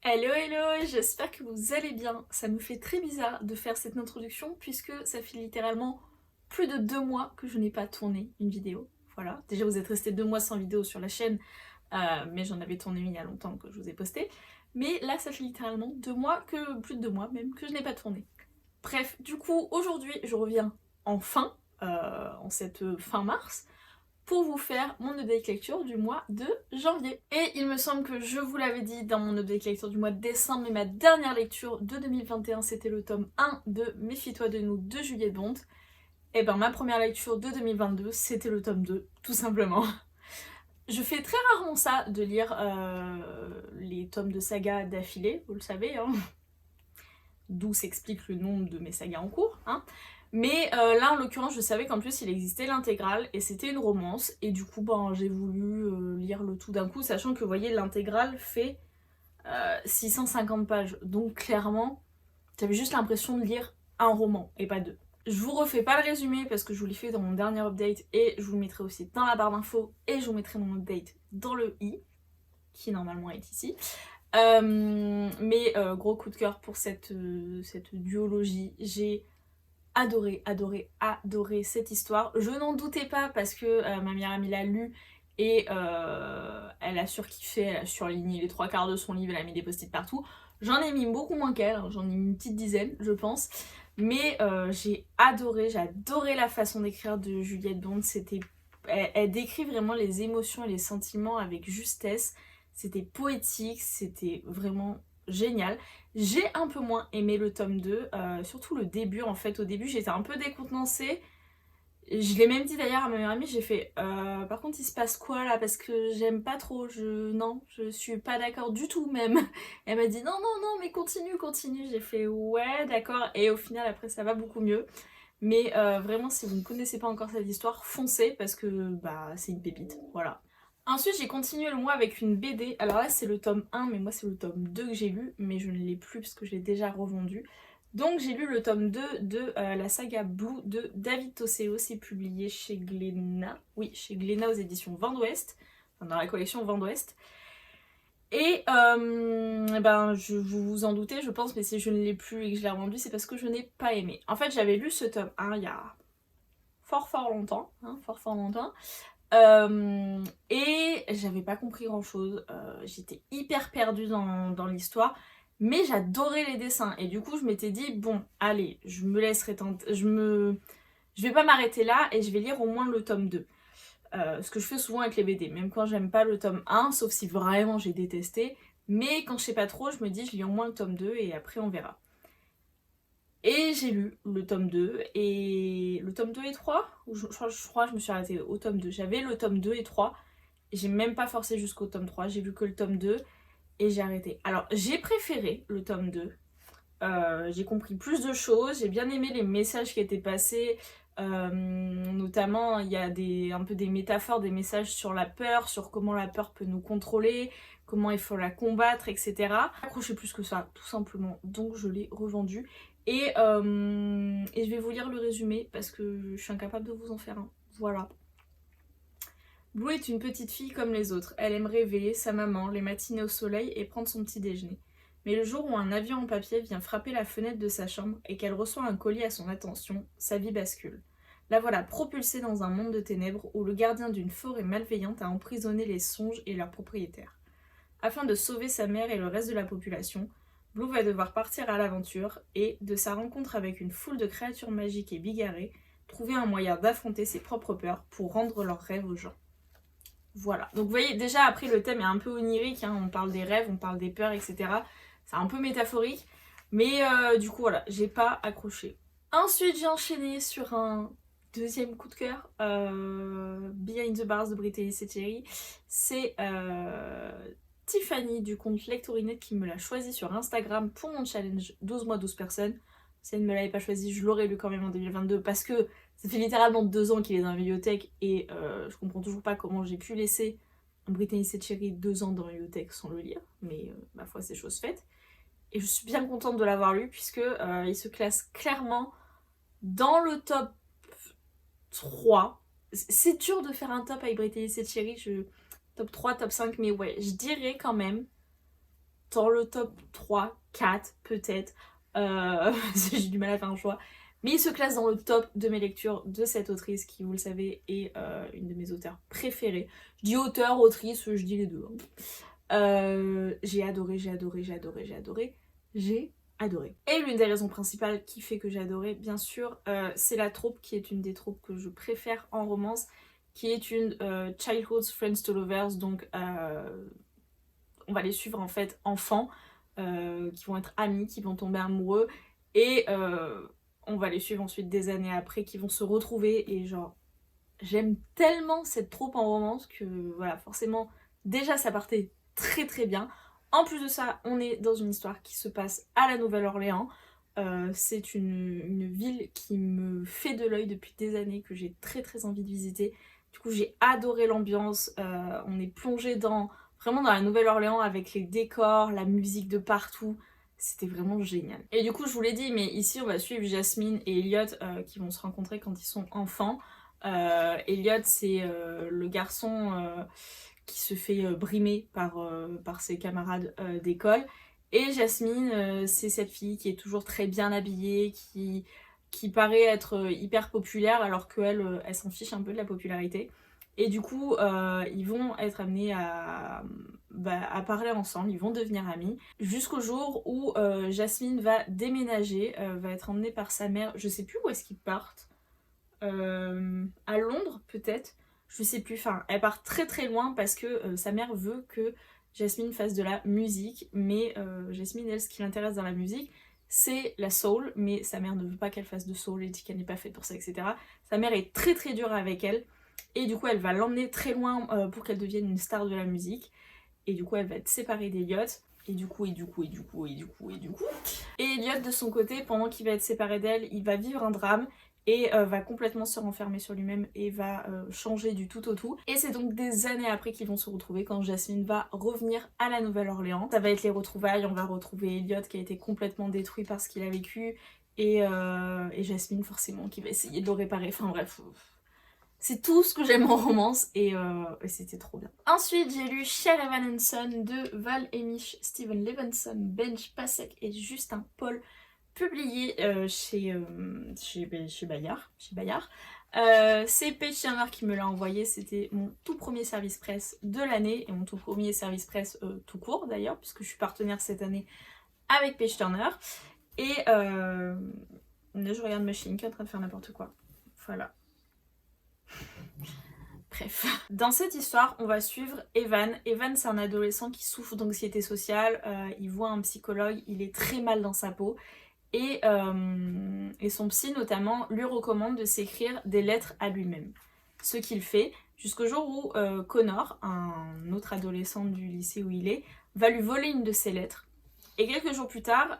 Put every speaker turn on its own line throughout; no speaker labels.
Hello hello, j'espère que vous allez bien. Ça me fait très bizarre de faire cette introduction puisque ça fait littéralement plus de 2 mois que je n'ai pas tourné une vidéo. Voilà, déjà vous êtes restés 2 mois sans vidéo sur la chaîne, mais j'en avais tourné une il y a longtemps que je vous ai posté. Mais là ça fait littéralement 2 mois, plus de 2 mois même, que je n'ai pas tourné. Bref, du coup aujourd'hui je reviens enfin, en cette fin mars, pour vous faire mon update lecture du mois de janvier. Et il me semble que je vous l'avais dit dans mon update lecture du mois de décembre, mais ma dernière lecture de 2021 c'était le tome 1 de Méfie-toi de nous de Juliette Bond. Et ben ma première lecture de 2022 c'était le tome 2, tout simplement. Je fais très rarement ça, de lire les tomes de saga d'affilée, vous le savez, hein. D'où s'explique le nombre de mes sagas en cours, hein. Mais là en l'occurrence je savais qu'en plus il existait l'intégrale et c'était une romance et du coup ben, j'ai voulu lire le tout d'un coup, sachant que vous voyez l'intégrale fait 650 pages, donc clairement j'avais juste l'impression de lire un roman et pas deux. Je vous refais pas le résumé parce que je vous l'ai fait dans mon dernier update et je vous le mettrai aussi dans la barre d'infos et je vous mettrai mon update dans le i qui normalement est ici. Mais gros coup de cœur pour cette duologie, j'ai adoré cette histoire. Je n'en doutais pas parce que ma meilleure amie l'a lu et elle a surkiffé, elle a surligné les 3/4 de son livre, elle a mis des post-it partout. J'en ai mis beaucoup moins qu'elle, hein, j'en ai mis une petite dizaine je pense. Mais j'ai adoré la façon d'écrire de Juliette Bond. Elle décrit vraiment les émotions et les sentiments avec justesse. C'était poétique, c'était vraiment génial. J'ai un peu moins aimé le tome 2, surtout le début en fait. Au début j'étais un peu décontenancée. Je l'ai même dit d'ailleurs à ma meilleure amie, j'ai fait par contre il se passe quoi là, parce que j'aime pas trop, non, je suis pas d'accord du tout même. Elle m'a dit non non non mais continue continue, j'ai fait ouais d'accord et au final après ça va beaucoup mieux. Mais vraiment si vous ne connaissez pas encore cette histoire, foncez parce que bah c'est une pépite, voilà. Ensuite j'ai continué le mois avec une BD, alors là c'est le tome 1 mais moi c'est le tome 2 que j'ai lu mais je ne l'ai plus parce que je l'ai déjà revendu. Donc j'ai lu le tome 2 de la saga Blue de David Tosseo, c'est publié chez Glénat, oui chez Glénat aux éditions Vent d'Ouest, enfin, dans la collection Vent d'Ouest. Et ben vous vous en doutez je pense, mais si je ne l'ai plus et que je l'ai revendu c'est parce que je n'ai pas aimé. En fait j'avais lu ce tome 1 il y a fort longtemps, hein, fort longtemps. Et j'avais pas compris grand chose, j'étais hyper perdue dans l'histoire, mais j'adorais les dessins et du coup je m'étais dit bon allez je me laisserai tenter, je vais pas m'arrêter là et je vais lire au moins le tome 2. Ce que je fais souvent avec les BD, même quand j'aime pas le tome 1, sauf si vraiment j'ai détesté, mais quand je sais pas trop je me dis je lis au moins le tome 2 et après on verra. Et j'ai lu le tome 2 et le tome 2 et 3, ou je crois que je me suis arrêtée au tome 2. J'avais le tome 2 et 3 et j'ai même pas forcé jusqu'au tome 3, j'ai lu que le tome 2 et j'ai arrêté. Alors j'ai préféré le tome 2, j'ai compris plus de choses, j'ai bien aimé les messages qui étaient passés, notamment il y a un peu des métaphores, des messages sur la peur, sur comment la peur peut nous contrôler, comment il faut la combattre, etc. Accroché plus que ça, tout simplement, donc je l'ai revendu. Et je vais vous lire le résumé parce que je suis incapable de vous en faire un. Voilà. Blue est une petite fille comme les autres. Elle aime réveiller sa maman les matinées au soleil et prendre son petit déjeuner. Mais le jour où un avion en papier vient frapper la fenêtre de sa chambre et qu'elle reçoit un colis à son attention, sa vie bascule. La voilà propulsée dans un monde de ténèbres où le gardien d'une forêt malveillante a emprisonné les songes et leurs propriétaires. Afin de sauver sa mère et le reste de la population, Blue va devoir partir à l'aventure et, de sa rencontre avec une foule de créatures magiques et bigarrées, trouver un moyen d'affronter ses propres peurs pour rendre leurs rêves aux gens. Voilà, donc vous voyez déjà après le thème est un peu onirique, hein, on parle des rêves, on parle des peurs, etc. C'est un peu métaphorique, mais du coup voilà, j'ai pas accroché. Ensuite j'ai enchaîné sur un deuxième coup de cœur, Behind the Bars de Brittany Setcheri. C'est Tiffany du compte Lectorinette qui me l'a choisi sur Instagram pour mon challenge 12 mois 12 personnes. Si elle ne me l'avait pas choisi, je l'aurais lu quand même en 2022 parce que ça fait littéralement 2 ans qu'il est dans la bibliothèque et je comprends toujours pas comment j'ai pu laisser Brittany Setcheri 2 ans dans la bibliothèque sans le lire, mais ma foi c'est chose faite. Et je suis bien contente de l'avoir lu puisque il se classe clairement dans le top 3. C'est dur de faire un top avec Brittany Setcheri, top 3, top 5, mais ouais, je dirais quand même dans le top 3, 4 peut-être. J'ai du mal à faire un choix. Mais il se classe dans le top de mes lectures de cette autrice qui, vous le savez, est une de mes auteurs préférées. Je dis auteur, autrice, je dis les deux. J'ai adoré, j'ai adoré, j'ai adoré, j'ai adoré. J'ai adoré. Et l'une des raisons principales qui fait que j'ai adoré, bien sûr, c'est la troupe qui est une des troupes que je préfère en romance, qui est une Childhood Friends to Lovers, donc on va les suivre en fait enfants, qui vont être amis, qui vont tomber amoureux, et on va les suivre ensuite des années après, qui vont se retrouver, et genre, j'aime tellement cette troupe en romance que voilà, forcément, déjà ça partait très très bien. En plus de ça, on est dans une histoire qui se passe à la Nouvelle-Orléans. C'est une ville qui me fait de l'œil depuis des années, que j'ai très très envie de visiter. Du coup, j'ai adoré l'ambiance. On est plongé vraiment dans la Nouvelle-Orléans avec les décors, la musique de partout. C'était vraiment génial. Et du coup, je vous l'ai dit, mais ici, on va suivre Jasmine et Elliot qui vont se rencontrer quand ils sont enfants. Elliot, c'est le garçon qui se fait brimer par ses camarades d'école. Et Jasmine, c'est cette fille qui est toujours très bien habillée, qui paraît être hyper populaire alors qu'elle elle s'en fiche un peu de la popularité. Et du coup, ils vont être amenés à parler ensemble, ils vont devenir amis, jusqu'au jour où Jasmine va déménager, va être emmenée par sa mère, je sais plus où est-ce qu'ils partent, à Londres peut-être, je sais plus, enfin elle part très très loin parce que sa mère veut que Jasmine fasse de la musique, mais Jasmine, elle, ce qui l'intéresse dans la musique, c'est la soul, mais sa mère ne veut pas qu'elle fasse de soul, elle dit qu'elle n'est pas faite pour ça, etc. Sa mère est très très dure avec elle, et du coup elle va l'emmener très loin pour qu'elle devienne une star de la musique, et du coup elle va être séparée d'Elliot, et du coup. Et Elliot de son côté, pendant qu'il va être séparé d'elle, il va vivre un drame, et va complètement se renfermer sur lui-même et va changer du tout au tout. Et c'est donc des années après qu'ils vont se retrouver quand Jasmine va revenir à la Nouvelle-Orléans. Ça va être les retrouvailles, on va retrouver Elliot qui a été complètement détruit par ce qu'il a vécu, et Jasmine forcément qui va essayer de le réparer, enfin bref. C'est tout ce que j'aime en romance, et c'était trop bien. Ensuite, j'ai lu Cher Evan & Son de Val Emish, Steven Levenson, Benj Pasek et Justin Paul, publié chez Bayard. C'est Page Turner qui me l'a envoyé, c'était mon tout premier service presse de l'année, et mon tout premier service presse tout court d'ailleurs, puisque je suis partenaire cette année avec Page Turner. Et je regarde Machine qui est en train de faire n'importe quoi. Voilà. Bref. Dans cette histoire, on va suivre Evan. Evan, c'est un adolescent qui souffre d'anxiété sociale, il voit un psychologue, il est très mal dans sa peau. Et son psy notamment lui recommande de s'écrire des lettres à lui-même. Ce qu'il fait, jusqu'au jour où Connor, un autre adolescent du lycée où il est, va lui voler une de ses lettres. Et quelques jours plus tard,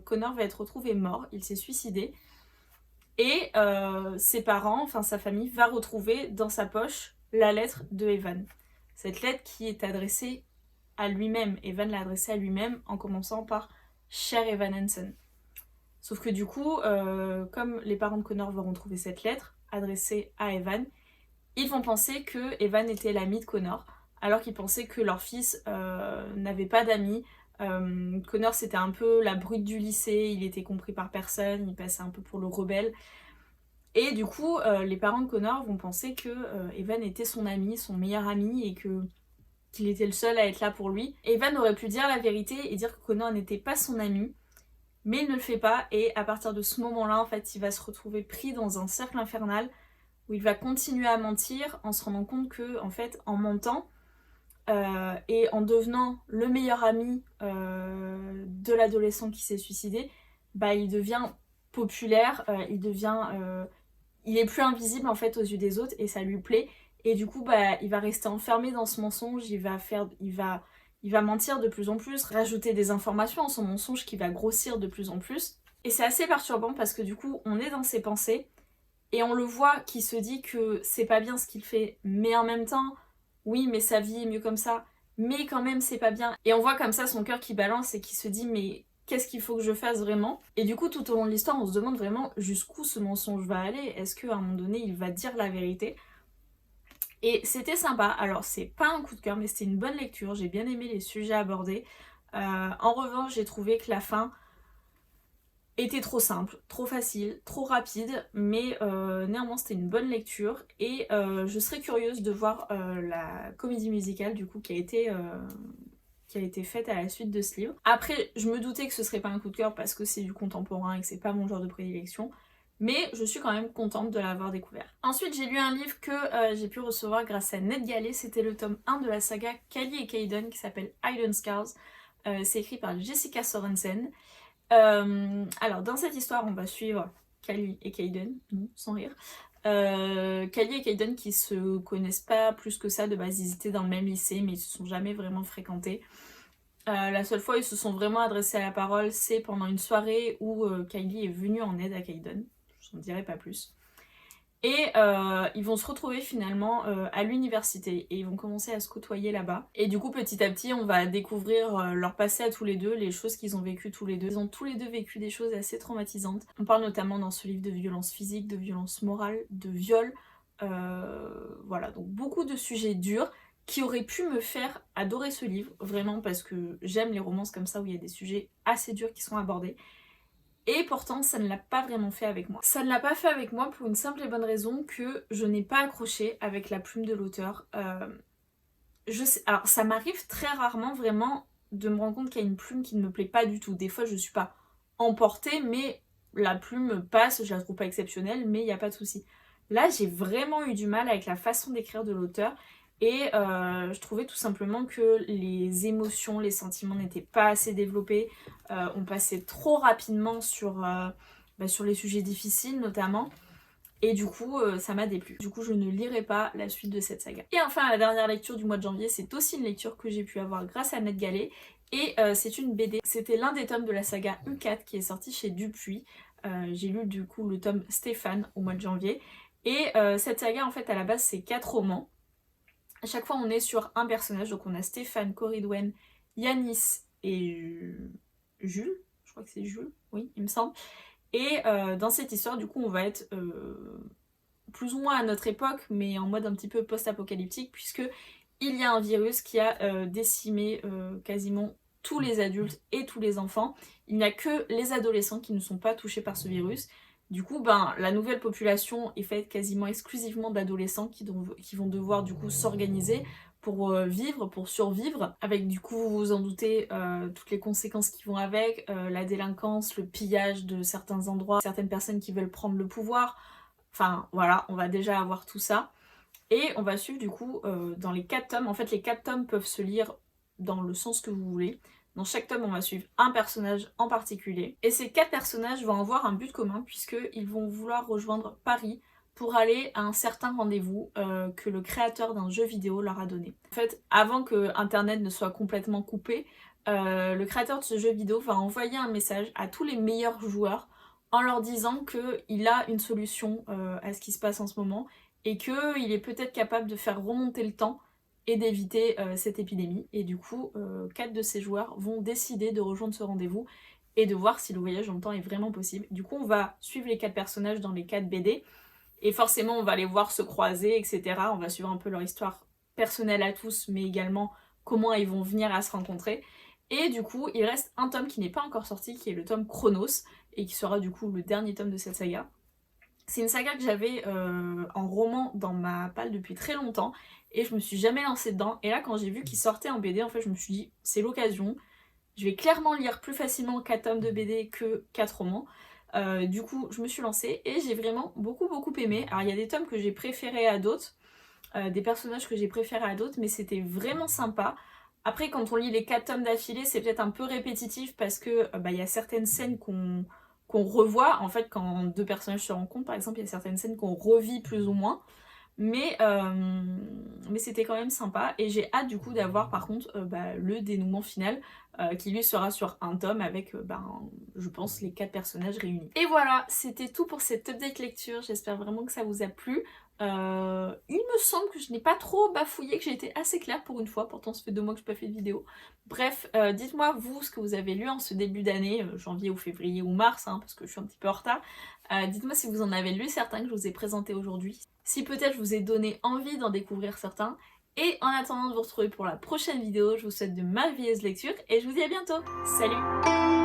Connor va être retrouvé mort, il s'est suicidé. Et ses parents, enfin sa famille, va retrouver dans sa poche la lettre de Evan. Cette lettre qui est adressée à lui-même. Evan l'a adressée à lui-même en commençant par « Cher Evan & Son ». Sauf que du coup, comme les parents de Connor vont retrouver cette lettre adressée à Evan, ils vont penser que Evan était l'ami de Connor, alors qu'ils pensaient que leur fils n'avait pas d'amis. Connor, c'était un peu la brute du lycée, il était compris par personne, il passait un peu pour le rebelle. Et du coup, les parents de Connor vont penser que Evan était son ami, son meilleur ami, et qu'il était le seul à être là pour lui. Evan aurait pu dire la vérité et dire que Connor n'était pas son ami, mais il ne le fait pas, et à partir de ce moment-là, en fait, il va se retrouver pris dans un cercle infernal où il va continuer à mentir en se rendant compte que, en fait, en mentant et en devenant le meilleur ami de l'adolescent qui s'est suicidé, bah, il devient populaire, il est plus invisible en fait aux yeux des autres, et ça lui plaît. Et du coup, bah, il va rester enfermé dans ce mensonge, il va mentir de plus en plus, rajouter des informations en son mensonge qui va grossir de plus en plus. Et c'est assez perturbant parce que du coup, on est dans ses pensées et on le voit qui se dit que c'est pas bien ce qu'il fait, mais en même temps, oui, mais sa vie est mieux comme ça, mais quand même c'est pas bien. Et on voit comme ça son cœur qui balance et qui se dit mais qu'est-ce qu'il faut que je fasse vraiment? Et du coup, tout au long de l'histoire, on se demande vraiment jusqu'où ce mensonge va aller. Est-ce qu'à un moment donné, il va dire la vérité? Et c'était sympa. Alors, c'est pas un coup de cœur, mais c'était une bonne lecture. J'ai bien aimé les sujets abordés. En revanche, j'ai trouvé que la fin était trop simple, trop facile, trop rapide, mais néanmoins c'était une bonne lecture et je serais curieuse de voir la comédie musicale du coup qui a été faite à la suite de ce livre. Après, je me doutais que ce serait pas un coup de cœur parce que c'est du contemporain et que c'est pas mon genre de prédilection, mais je suis quand même contente de l'avoir découvert. Ensuite, j'ai lu un livre que j'ai pu recevoir grâce à NetGalley, c'était le tome 1 de la saga Callie et Caïdon qui s'appelle Hidden Scars. C'est écrit par Jessica Sorensen. Alors, dans cette histoire, on va suivre Callie et Caïdon, sans rire. Callie et Caïdon qui se connaissent pas plus que ça de base, ils étaient dans le même lycée mais ils se sont jamais vraiment fréquentés. La seule fois où ils se sont vraiment adressés à la parole, c'est pendant une soirée où Kylie est venue en aide à Caïdon, je n'en dirai pas plus. Et ils vont se retrouver finalement à l'université et ils vont commencer à se côtoyer là-bas. Et du coup petit à petit on va découvrir leur passé à tous les deux, les choses qu'ils ont vécues tous les deux. Ils ont tous les deux vécu des choses assez traumatisantes. On parle notamment dans ce livre de violence physique, de violence morale, de viol. Voilà, donc beaucoup de sujets durs qui auraient pu me faire adorer ce livre, vraiment parce que j'aime les romances comme ça où il y a des sujets assez durs qui sont abordés. Et pourtant, ça ne l'a pas vraiment fait avec moi. Ça ne l'a pas fait avec moi pour une simple et bonne raison que je n'ai pas accroché avec la plume de l'auteur. Alors, ça m'arrive très rarement vraiment de me rendre compte qu'il y a une plume qui ne me plaît pas du tout. Des fois, je suis pas emportée, mais la plume passe, je la trouve pas exceptionnelle, mais il n'y a pas de souci. Là, j'ai vraiment eu du mal avec la façon d'écrire de l'auteur. Et je trouvais tout simplement que les émotions, les sentiments n'étaient pas assez développés. On passait trop rapidement sur les sujets difficiles notamment. Et du coup, ça m'a déplu. Du coup, je ne lirai pas la suite de cette saga. Et enfin, la dernière lecture du mois de janvier, c'est aussi une lecture que j'ai pu avoir grâce à NetGalley. Et c'est une BD. C'était l'un des tomes de la saga U4 qui est sorti chez Dupuis. J'ai lu du coup le tome Stéphane au mois de janvier. Et cette saga, en fait, à la base, c'est 4 romans. À chaque fois, on est sur un personnage. Donc, on a Stéphane, Corridwen, Yanis et Jules. Je crois que c'est Jules, oui, il me semble. Et dans cette histoire, du coup, on va être plus ou moins à notre époque, mais en mode un petit peu post-apocalyptique, puisque il y a un virus qui a décimé quasiment tous les adultes et tous les enfants. Il n'y a que les adolescents qui ne sont pas touchés par ce virus. Du coup, la nouvelle population est faite quasiment exclusivement d'adolescents qui vont devoir du coup s'organiser pour vivre, pour survivre, avec du coup, vous vous en doutez, toutes les conséquences qui vont avec, la délinquance, le pillage de certains endroits, certaines personnes qui veulent prendre le pouvoir. Enfin voilà, on va déjà avoir tout ça. Et on va suivre du coup dans les 4 tomes. En fait, les 4 tomes peuvent se lire dans le sens que vous voulez. Dans chaque tome, on va suivre un personnage en particulier. Et ces 4 personnages vont avoir un but commun puisqu'ils vont vouloir rejoindre Paris pour aller à un certain rendez-vous que le créateur d'un jeu vidéo leur a donné. En fait, avant que Internet ne soit complètement coupé, le créateur de ce jeu vidéo va envoyer un message à tous les meilleurs joueurs en leur disant qu'il a une solution à ce qui se passe en ce moment et qu'il est peut-être capable de faire remonter le temps et d'éviter cette épidémie. Et du coup, 4 de ces joueurs vont décider de rejoindre ce rendez-vous et de voir si le voyage dans le temps est vraiment possible. Du coup, on va suivre les 4 personnages dans les 4 BD et forcément, on va les voir se croiser, etc. On va suivre un peu leur histoire personnelle à tous, mais également comment ils vont venir à se rencontrer. Et du coup, il reste un tome qui n'est pas encore sorti, qui est le tome Chronos, et qui sera du coup le dernier tome de cette saga. C'est une saga que j'avais en roman dans ma palle depuis très longtemps, et je me suis jamais lancée dedans. Et là, quand j'ai vu qu'il sortait en BD, en fait, je me suis dit, c'est l'occasion. Je vais clairement lire plus facilement 4 tomes de BD que 4 romans. Du coup, je me suis lancée et j'ai vraiment beaucoup aimé. Alors, il y a des tomes que j'ai préférés à d'autres, des personnages que j'ai préférés à d'autres, mais c'était vraiment sympa. Après, quand on lit les 4 tomes d'affilée, c'est peut-être un peu répétitif parce que il y a certaines scènes qu'on revoit. En fait, quand 2 personnages se rencontrent, par exemple, il y a certaines scènes qu'on revit plus ou moins. Mais c'était quand même sympa et j'ai hâte du coup d'avoir par contre le dénouement final qui lui sera sur un tome avec je pense les 4 personnages réunis. Et voilà, c'était tout pour cette update lecture, j'espère vraiment que ça vous a plu. Il me semble que je n'ai pas trop bafouillé, que j'ai été assez claire pour une fois, pourtant ça fait 2 mois que je n'ai pas fait de vidéo. Bref, dites-moi vous ce que vous avez lu en ce début d'année, janvier ou février ou mars, parce que je suis un petit peu en retard. Dites-moi si vous en avez lu certains que je vous ai présentés aujourd'hui. Si peut-être je vous ai donné envie d'en découvrir certains. Et en attendant de vous retrouver pour la prochaine vidéo, je vous souhaite de merveilleuses lectures et je vous dis à bientôt. Salut!